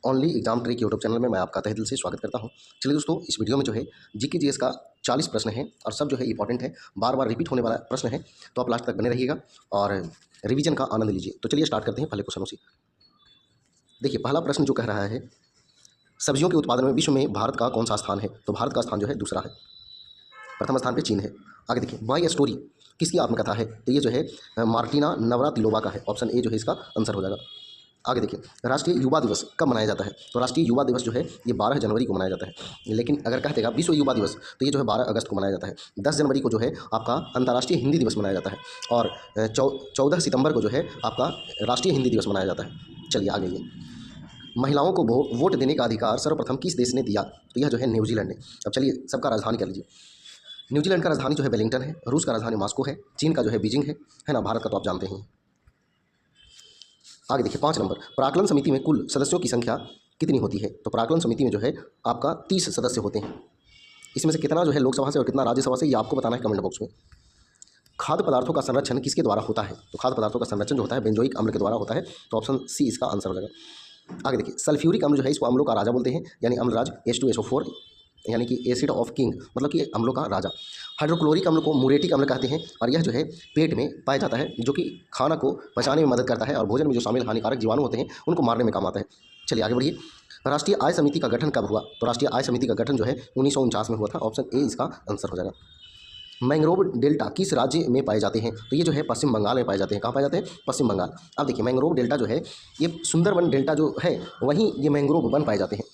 Only exam trick YouTube channel में मैं आपका तहे दिल से स्वागत करता हूं। चलिए दोस्तों, इस वीडियो में जो है जीके जीएस का 40 प्रश्न है और सब जो है इंपॉर्टेंट है, बार बार रिपीट होने वाला प्रश्न है, तो आप लास्ट तक बने रहिएगा और रिवीजन का आनंद लीजिए। तो चलिए स्टार्ट करते हैं पहले क्वेश्चनों से। देखिए, पहला प्रश्न जो कह रहा है, सब्जियों के उत्पादन में विश्व में भारत का कौन सा स्थान है? तो भारत का स्थान जो है दूसरा है, प्रथम स्थान पर चीन है। आगे देखिए, माई स्टोरी किसकी आत्मकथा है? तो ये जो है मार्टिना नवरातिलोवा का है। ऑप्शन ए जो है इसका आंसर हो जाएगा। आगे देखिए, राष्ट्रीय युवा दिवस कब मनाया जाता है? तो राष्ट्रीय युवा दिवस जो है ये 12 जनवरी को मनाया जाता है, लेकिन अगर कह देगा विश्व युवा दिवस तो ये जो है 12 अगस्त को मनाया जाता है। 10 जनवरी को जो है आपका अंतर्राष्ट्रीय हिंदी दिवस मनाया जाता है और 14 सितंबर को जो है आपका राष्ट्रीय हिंदी दिवस मनाया जाता है। चलिए आगे, ये महिलाओं को वोट देने का अधिकार सर्वप्रथम किस देश ने दिया? तो यह जो है न्यूजीलैंड ने। अब चलिए सबका राजधानी कर लीजिए। न्यूजीलैंड का राजधानी जो है वेलिंगटन है, रूस का राजधानी मॉस्को है, चीन का जो है बीजिंग है ना, भारत का तो आप जानते हैं। आगे देखिए 5 नंबर, प्राक्कलन समिति में कुल सदस्यों की संख्या कितनी होती है? तो प्राक्कलन समिति में जो है आपका 30 सदस्य होते हैं। इसमें से कितना जो है लोकसभा से और कितना राज्यसभा से, ये आपको बताना है कमेंट बॉक्स में। खाद्य पदार्थों का संरक्षण किसके द्वारा होता है? तो खाद्य पदार्थों का संरक्षण जो होता है बेंजोइक अम्ल के द्वारा होता है, तो ऑप्शन सी इसका आंसर हो जाएगा। आगे देखिए, सल्फ्यूरिक अम्ल जो है इसको अम्लों का राजा बोलते हैं, यानी अम्लराज। H2SO4 यानी कि एसिड ऑफ किंग, मतलब कि अम्लों का राजा। हाइड्रोक्लोरिक अम्ल को मुरेटिक अम्ल कहते हैं और यह जो है पेट में पाया जाता है, जो कि खाना को पचाने में मदद करता है और भोजन में जो शामिल हानिकारक जीवाणु होते हैं उनको मारने में काम आता है। चलिए आगे बढ़िए। राष्ट्रीय आय समिति का गठन कब हुआ? तो राष्ट्रीय आय समिति का गठन जो है 1949 में हुआ था। ऑप्शन ए इसका आंसर हो जाएगा। मैंग्रोव डेल्टा किस राज्य में पाए जाते हैं? तो ये जो है पश्चिम बंगाल में पाए जाते हैं। कहाँ पाए जाते हैं? पश्चिम बंगाल। अब देखिए, मैंग्रोव डेल्टा जो है ये सुंदरबन डेल्टा जो है वहीं ये मैंग्रोव वन पाए जाते हैं।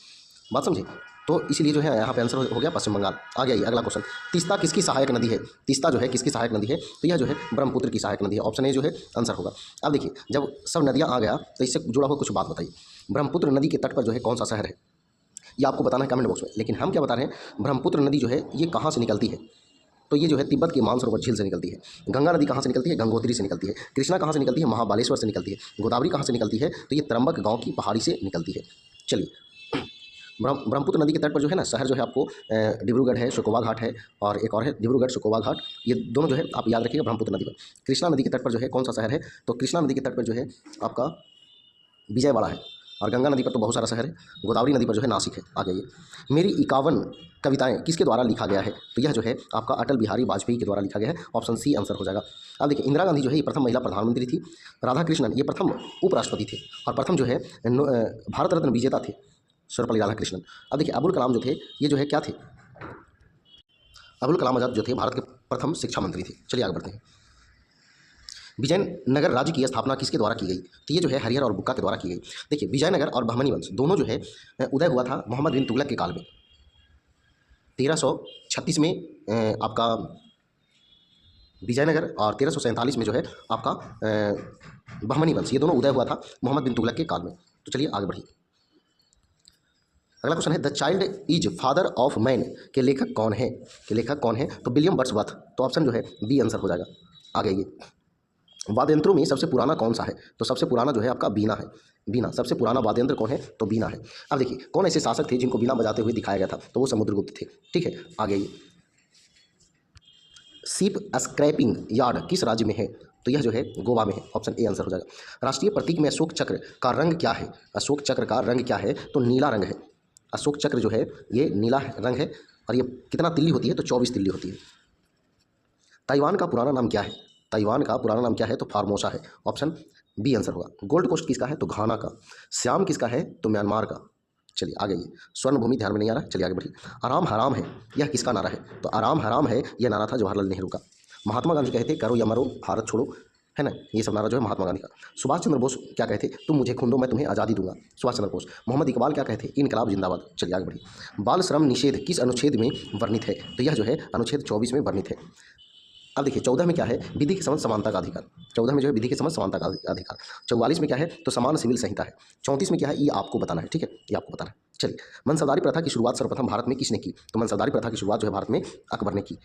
बात समझे? तो इसीलिए जो है यहाँ पे आंसर हो गया पश्चिम बंगाल। आ गया ये अगला क्वेश्चन। तीस्ता किसकी सहायक नदी है? तीस्ता जो है किसकी सहायक नदी है? तो यह जो है ब्रह्मपुत्र की सहायक नदी है। ऑप्शन ए जो है आंसर होगा। अब देखिए, जब सब नदियाँ आ गया तो इससे जुड़ा हुआ कुछ बात बताइए। ब्रह्मपुत्र नदी के तट पर जो है कौन सा शहर है? ये आपको बताना है कमेंट बॉक्स में। लेकिन हम क्या बता रहे हैं, ब्रह्मपुत्र नदी जो है ये कहाँ से निकलती है? तो ये जो है तिब्बत की मानसरोवर झील से निकलती है। गंगा नदी कहाँ से निकलती है? गंगोत्री से निकलती है। कृष्णा कहाँ से निकलती है? महाबालेश्वर से निकलती है। गोदावरी कहाँ से निकलती है? तो ये त्रंबक गांव की पहाड़ी से निकलती है। चलिए, ब्रह्मपुत्र नदी के तट पर जो है ना शहर जो है आपको डिब्रूगढ़ है, शोकोवा घाट है और एक और है डिब्रूगढ़ शोकोवा घाट। ये दोनों जो है आप याद रखिएगा ब्रह्मपुत्र नदी पर। कृष्णा नदी के तट पर जो है कौन सा शहर है? तो कृष्णा नदी के तट पर जो है आपका विजयवाड़ा है और गंगा नदी पर तो बहुत सारा शहर है। गोदावरी नदी पर जो है नासिक है। आ गई मेरी 51 कविताएं किसके द्वारा लिखा गया है? तो यह जो है आपका अटल बिहारी वाजपेयी के द्वारा लिखा गया है। ऑप्शन सी आंसर हो जाएगा। अब देखिए, इंदिरा गांधी जो है ये प्रथम महिला प्रधानमंत्री थी। राधा कृष्णन ये प्रथम उपराष्ट्रपति थे और प्रथम जो है भारत रत्न विजेता थे, सर्वपल्ली राधाकृष्णन। अब देखिए, अबुल कलाम जो थे ये जो है क्या थे? अबुल कलाम आज़ाद जो थे भारत के प्रथम शिक्षा मंत्री थे। चलिए आगे बढ़ते हैं। विजयनगर राज्य की स्थापना किसके द्वारा की गई? तो ये जो है हरिहर और बुक्का के द्वारा की गई। देखिए, विजयनगर और बहमनी वंश दोनों जो है उदय हुआ था मोहम्मद बिन तुगलक के काल में। 1336 में आपका विजयनगर और 1347 में जो है आपका बहमनी वंश, ये दोनों उदय हुआ था मोहम्मद बिन तुगलक के काल में। तो चलिए आगे बढ़िए। अगला क्वेश्चन है, the child is father of man के लेखक कौन है? के लेखक कौन है? तो विलियम वर्ड्सवर्थ। तो ऑप्शन जो है बी आंसर हो जाएगा। आगे ये वाद्य यंत्रों में सबसे पुराना कौन सा है? तो सबसे पुराना जो है आपका बीना है। बीना सबसे पुराना वाद्य यंत्र कौन है? तो बीना है। अब देखिए, कौन ऐसे शासक थे जिनको बीना बजाते हुए दिखाया गया था? तो वो समुद्रगुप्त थे। ठीक है, आगे ये सीप स्क्रैपिंग यार्ड किस राज्य में है? तो यह जो है गोवा में है। ऑप्शन ए आंसर हो जाएगा। राष्ट्रीय प्रतीक में अशोक चक्र का रंग क्या है? अशोक चक्र का रंग क्या है? तो नीला रंग है। अशोक चक्र जो है ये नीला रंग है और ये कितना तिल्ली होती है? तो 24 तिल्ली होती है। ताइवान का पुराना नाम क्या है? ताइवान का पुराना नाम क्या है? तो फार्मोसा है। ऑप्शन बी आंसर होगा। गोल्ड कोस्ट किसका है? तो घाना का। श्याम किसका है? तो म्यांमार का। चलिए आगे, ये स्वर्ण भूमि ध्यान में नहीं आ रहा। चलिए आगे बढ़िए। आराम हराम है, यह किसका नारा है? तो आराम हराम है यह नारा था जवाहरलाल नेहरू का। महात्मा गांधी कहते करो या मरो भारत छोड़ो, है ना, ये सब नारा जो है महात्मा गांधी का। सुभाष चंद्र बोस क्या कहते? तुम मुझे खून दो मैं तुम्हें आज़ादी दूंगा, सुभाष चंद्र बोस। मोहम्मद इकबाल क्या कहते? इनकलाब जिंदाबाद। चलिए आगे बढ़िए। बाल श्रम निषेध किस अनुच्छेद में वर्णित है? तो यह जो है अनुच्छेद 24 में वर्णित है। अब देखिए, 14 में क्या है? विधि के समझ समानता का अधिकार। 14 में जो है विधि के समझ समानता का अधिकार। 44 में क्या है? तो समान सिविल संहिता है। 34 में क्या है? ये आपको बताना है। ठीक है, ये आपको बताना है। चलिए, मनसबदारी प्रथा की शुरुआत सर्वप्रथम भारत में किसने की? तो मनसबदारी प्रथा की शुरुआत जो है भारत में अकबर ने की।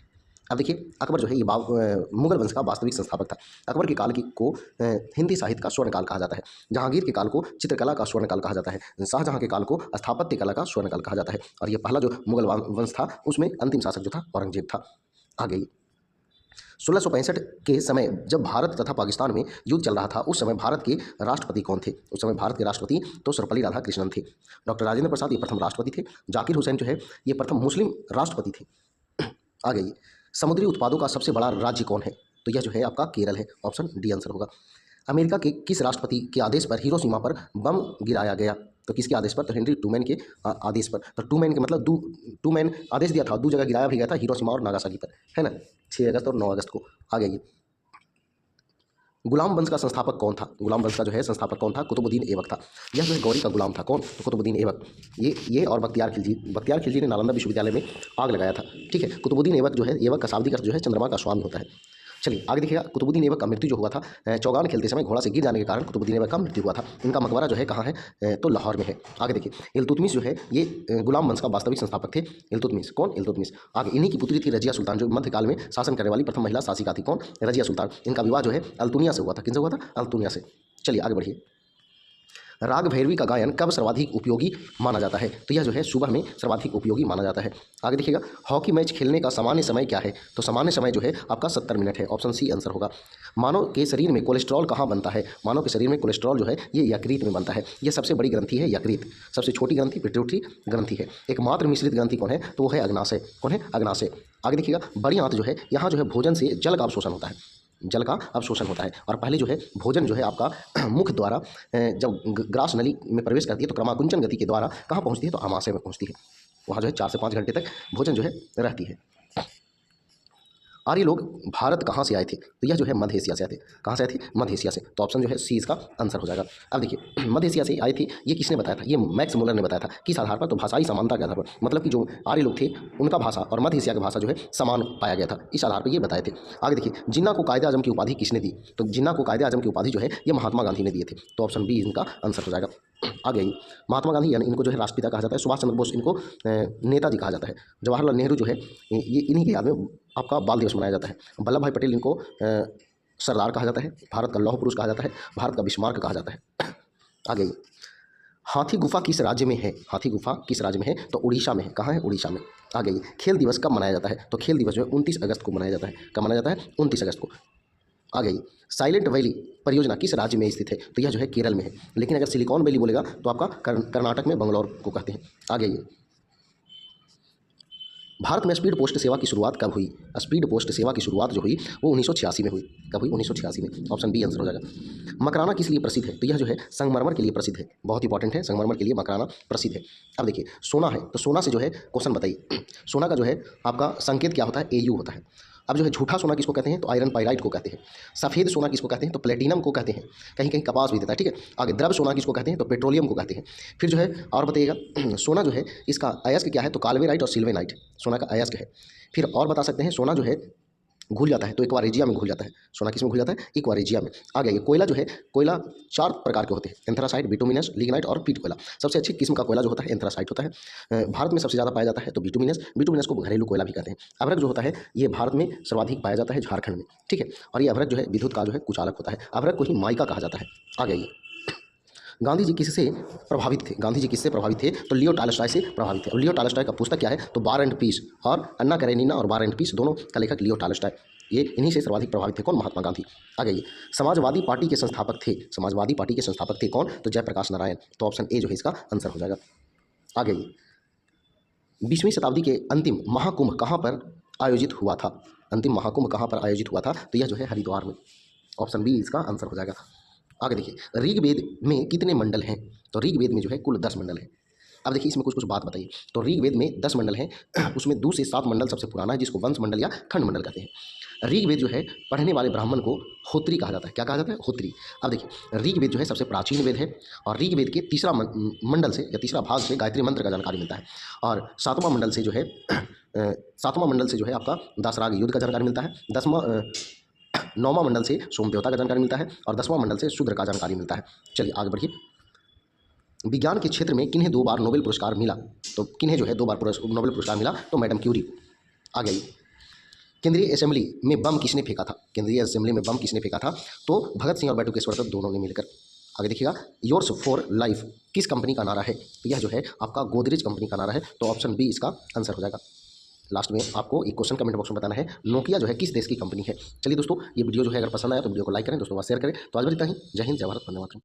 अब देखिए, अकबर जो है ये मुगल वंश का वास्तविक संस्थापक था। अकबर के काल को हिंदी साहित्य का स्वर्ण काल कहा जाता है। जहांगीर के काल को चित्रकला का स्वर्ण काल कहा जाता है। शाहजहां के काल को स्थापत्य कला का स्वर्ण काल कहा जाता है। और ये पहला जो मुगल वंश था उसमें अंतिम शासक जो था औरंगजेब था। आगे 1665 के समय जब भारत तथा पाकिस्तान में युद्ध चल रहा था, उस समय भारत के राष्ट्रपति कौन थे? उस समय भारत के राष्ट्रपति तो सर्वपल्ली राधाकृष्णन थे। डॉक्टर राजेंद्र प्रसाद ये प्रथम राष्ट्रपति थे। जाकिर हुसैन जो है ये प्रथम मुस्लिम राष्ट्रपति थे। आगे ये समुद्री उत्पादों का सबसे बड़ा राज्य कौन है? तो यह जो है आपका केरल है। ऑप्शन डी आंसर होगा। अमेरिका के किस राष्ट्रपति के आदेश पर हिरोशिमा पर बम गिराया गया? तो किसके आदेश पर? तो हेनरी ट्रूमैन के आदेश पर। तो ट्रूमैन के मतलब ट्रूमैन आदेश दिया था, दो जगह गिराया भी गया था, हिरोशिमा और नागासाकी पर, है ना, 6 अगस्त और 9 अगस्त को। आ गई। गुलाम वंश का संस्थापक कौन था? गुलाम वंश का जो है संस्थापक कौन था? कुतुबुद्दीन ऐबक था। यह जो है गौरी का गुलाम था। कौन? तो कुतुबुद्दीन ऐबक। ये और बख्तियार खिलजी ने नालंदा विश्वविद्यालय में आग लगाया था। ठीक है। कुतुबुद्दीन ऐबक जो है, ऐबक का शाब्दिक अर्थ जो है चंद्रमा का स्वामी होता है। चलिए आगे देखिएगा। कुतुबुद्दीन ऐबक का मृत्यु जो हुआ था चौगान खेलते समय घोड़ा से गिर जाने के कारण कुतुबुद्दीन ऐबक का मृत्यु हुआ था। इनका मकबरा जो है कहाँ है? तो लाहौर में है। आगे देखिए, इल्तुतमिश जो है ये गुलाम वंश का वास्तविक संस्थापक थे। इल्तुतमिश कौन? इल्तुतमिश। आगे इन्हीं की पुत्री थी रजिया सुल्तान, जो मध्यकाल में शासन करने वाली प्रथम महिला शासिका थी। कौन? रजिया सुल्तान। इनका विवाह जो है अल्तुनिया से हुआ था। किनसे हुआ था? अल्तुनिया से। चलिए आगे बढ़िए। राग भैरवी का गायन कब सर्वाधिक उपयोगी माना जाता है? तो यह जो है सुबह में सर्वाधिक उपयोगी माना जाता है। आगे देखिएगा। हॉकी मैच खेलने का सामान्य समय क्या है? तो सामान्य समय जो है आपका 70 मिनट है। ऑप्शन सी आंसर होगा। मानव के शरीर में कोलेस्ट्रॉल कहाँ बनता है? मानव के शरीर में कोलेस्ट्रॉल जो है ये यकृत में बनता है। यह सबसे बड़ी ग्रंथि है यकृत। सबसे छोटी ग्रंथि पिट्यूटरी ग्रंथि है। एकमात्र मिश्रित ग्रंथि कौन है? तो वो है अग्नाशय। कौन है? अग्नाशय। आगे देखिएगा। बड़ी आंत जो है यहाँ जो है भोजन से जल का अवशोषण होता है। जल का अवशोषण होता है। और पहले जो है भोजन जो है आपका मुख द्वारा जब ग्रास नली में प्रवेश करती है तो क्रमाकुंचन गति के द्वारा कहाँ पहुँचती है? तो आमाशय में पहुँचती है। वहाँ जो है 4 से 5 घंटे तक भोजन जो है रहती है। आर्य लोग भारत कहाँ से आए थे? तो यह जो है मध्य एशिया से आए थे। कहाँ से आए थे? मध्य एशिया से। तो ऑप्शन जो है सी इसका आंसर हो जाएगा। अब देखिए मध्य एशिया से आए थे, ये किसने बताया था? ये मैक्स मुलर ने बताया था। किस आधार पर? तो भाषाई समानता के आधार पर। मतलब कि जो आर्य लोग थे उनका भाषा और मध्य एशिया की भाषा जो है समान पाया गया था, इस आधार पर ये बताए थे। आगे देखिए, जिन्ना को कायदे आजम की उपाधि किसने दी? तो जिन्ना को कायदे आजम की उपाधि जो है ये महात्मा गांधी ने दिए थे। तो ऑप्शन बी इनका आंसर हो जाएगा। आगे आइए। महात्मा गांधी यानी इनको जो है राष्ट्रपिता कहा जाता है। सुभाष चंद्र बोस इनको नेताजी कहा जाता है। जवाहरलाल नेहरू जो है ये इन्हीं के याद में आपका बाल दिवस मनाया जाता है। वल्लभ भाई पटेल इनको सरदार कहा जाता है। भारत का लौह पुरुष कहा जाता है। भारत का बिस्मार्क कहा जाता है। आगे आइए। हाथी गुफा किस राज्य में है? हाथी गुफा किस राज्य में है? तो उड़ीसा में है। कहाँ है? उड़ीसा में। आगे आइए। खेल दिवस कब मनाया जाता है? तो खेल दिवस जो है 29 अगस्त को मनाया जाता है। कब मनाया जाता है? 29 अगस्त को। आ गई। साइलेंट वैली परियोजना किस राज्य में स्थित है? तो यह जो है केरल में है। लेकिन अगर सिलिकॉन वैली बोलेगा तो आपका कर्नाटक में बंगलौर को कहते हैं। आ गई। भारत में स्पीड पोस्ट सेवा की शुरुआत कब हुई? स्पीड पोस्ट सेवा की शुरुआत जो हुई वो 1986 में हुई। कब हुई? 1986 में। ऑप्शन बी आंसर हो जाएगा। मकराना किस लिए प्रसिद्ध है? तो यह जो है संगमरमर के लिए प्रसिद्ध है। बहुत इंपॉर्टेंट है, संगमरमर के लिए मकराना प्रसिद्ध है। अब देखिए सोना है, तो सोना से जो है क्वेश्चन बताइए। सोना का जो है आपका संकेत क्या होता है? AU होता है। अब जो है झूठा सोना किसको कहते हैं? तो आयरन पाइराइट को कहते हैं। सफ़ेद सोना किसको कहते हैं? तो प्लेटिनम को कहते हैं। कहीं कहीं कपास भी देता है। ठीक है। आगे द्रव सोना किसको कहते हैं? तो पेट्रोलियम को कहते हैं। फिर जो है और बताइएगा सोना जो है इसका अयस्क क्या है? तो काल्वेराइट और सिल्वेनाइट सोना का अयस्क है। फिर और बता सकते हैं सोना जो है घुल जाता है तो एक्वारेजिया में घुल जाता है। सोना किस में घुल जाता है? एक्वारेजिया में। आ गया। ये कोयला जो है, कोयला 4 प्रकार के होते हैं। एंथ्रासाइट, बिटुमिनस, लिग्नाइट और पीट कोयला। सबसे अच्छी किस्म का कोयला जो होता है एंथ्रासाइट होता है। भारत में सबसे ज़्यादा पाया जाता है तो बिटुमिनस को घरेलू कोयला भी कहते हैं। अभ्रक जो होता है ये भारत में सर्वाधिक पाया जाता है झारखंड में। ठीक है। और ये अभ्रक जो है विद्युत का जो है कुचालक होता है। अभ्रक को ही माइका कहा जाता है। आ गया। ये गांधी जी किससे प्रभावित थे? गांधी जी किससे प्रभावित थे? तो लियो टॉल्स्टॉय से प्रभावित थे। और लियो टॉल्स्टॉय का पुस्तक क्या है? तो वार एंड पीस। और अन्ना करेनिना और वार एंड पीस दोनों का लेखक लियो टॉल्स्टॉय। ये इन्हीं से सर्वाधिक प्रभावित थे। कौन? महात्मा गांधी। आगे ये समाजवादी पार्टी के संस्थापक थे। समाजवादी पार्टी के संस्थापक थे कौन? तो जयप्रकाश नारायण। तो ऑप्शन ए जो है इसका आंसर हो जाएगा। आगे ये 20वीं शताब्दी के अंतिम महाकुंभ कहाँ पर आयोजित हुआ था? अंतिम महाकुंभ कहाँ पर आयोजित हुआ था? तो यह जो है हरिद्वार में। ऑप्शन बी इसका आंसर हो जाएगा। आगे देखिए ऋग्वेद में कितने मंडल हैं? तो ऋग्वेद में जो है कुल 10 मंडल हैं। अब देखिए इसमें कुछ कुछ बात बताइए। तो ऋग्वेद में 10 मंडल हैं। उसमें 2 से 7 मंडल सबसे पुराना है जिसको वंश मंडल या खंड मंडल कहते हैं। ऋग्वेद जो है पढ़ने वाले ब्राह्मण को होत्री कहा जाता है। क्या कहा जाता है? होत्री। अब देखिए ऋग्वेद जो है सबसे प्राचीन वेद है और ऋग्वेद के तीसरा मंडल से या तीसरा भाग से गायत्री मंत्र का जानकारी मिलता है। और 7वां मंडल से जो है 7वां मंडल से जो है आपका दासराग युद्ध का जानकारी मिलता है। 9वां मंडल से सोम देवता का जानकारी मिलता है और 10वां मंडल से शूद्र का जानकारी मिलता है। चलिए आगे बढ़िए। विज्ञान के क्षेत्र में किन्हें 2 बार नोबेल पुरस्कार मिला? तो किन्हें जो है 2 बार नोबेल पुरस्कार मिला? तो मैडम क्यूरी को। आ गई। केंद्रीय असेंबली में बम किसने फेंका था? केंद्रीय असेंबली में बम किसने फेंका था? तो भगत सिंह और बटुकेश्वर दत्त दोनों ने मिलकर। आगे देखिएगा योर्स फॉर लाइफ किस कंपनी का नारा है? तो यह जो है आपका गोदरेज कंपनी का नारा है। तो ऑप्शन बी इसका आंसर हो जाएगा। लास्ट में आपको एक क्वेश्चन कमेंट बॉक्स में बताना है, नोकिया जो है किस देश की कंपनी है। चलिए दोस्तों, ये वीडियो जो है अगर पसंद आया तो वीडियो को लाइक करें, दोस्तों शेयर करें। तो आज बस इतना ही। जय हिंद, जय भारत, वंदे मातरम।